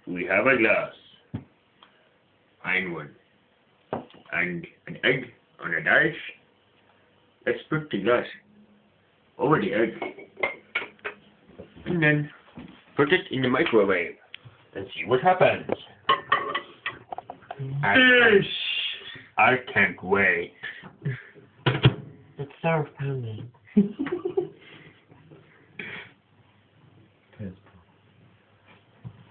we have a glass. And one. And an egg on a dish. Let's put the glass over the egg. And then put it in the microwave. And see what happens. I can't wait. It's so funny.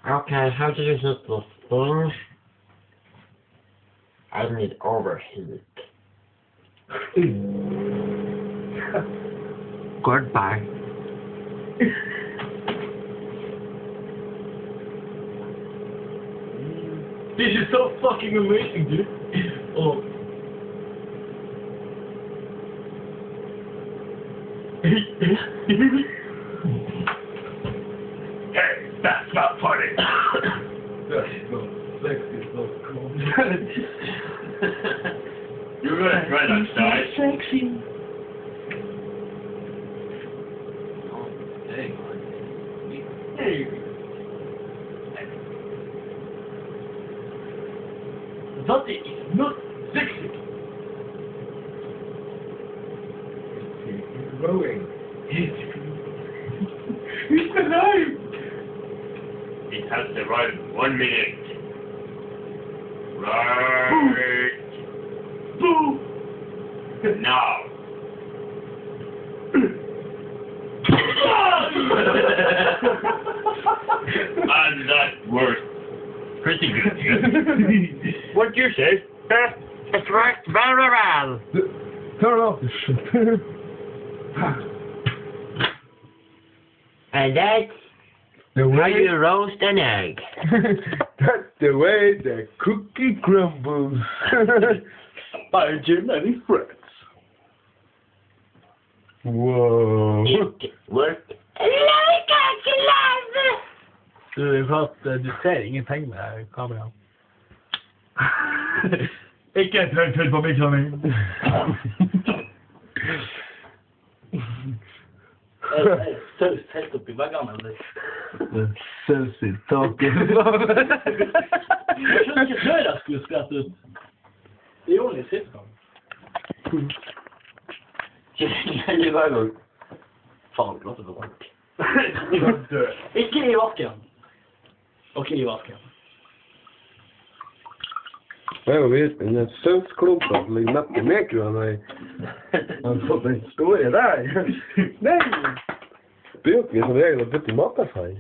Okay, how do you heat this thing? I need overheat. Goodbye. This is so fucking amazing, dude. Oh. Hey, that's not funny. That's so sexy, so cool. You're gonna try that side. Sexy. Hey. That is not sexy. It's growing. It's alive. It has survived 1 minute. Right. Boo. Now. And that worked pretty good. What do you say? It worked very well. Turn off the shit. And that's The how way you roast an egg. that's the way the cookie crumbles. By Jim and his friends. Whoa. It worked like a glove. Du ser ingenting med kameran. Ikke et høyt på mikrofonen. Saus helt oppi veggene, eller? Saus i taket. Jeg skjønner ikke før jeg skulle skrette ut. Det gjorde han i sist gang. Kjell hver gang. Faen, låter det varmt. Ikke i vasken. Ok, i vasken. Det er jo vidt, den sausklumpen som ligger nett i mikroen, han har fått den store der. Nei! Bruker vi som regel å putte i matavfall.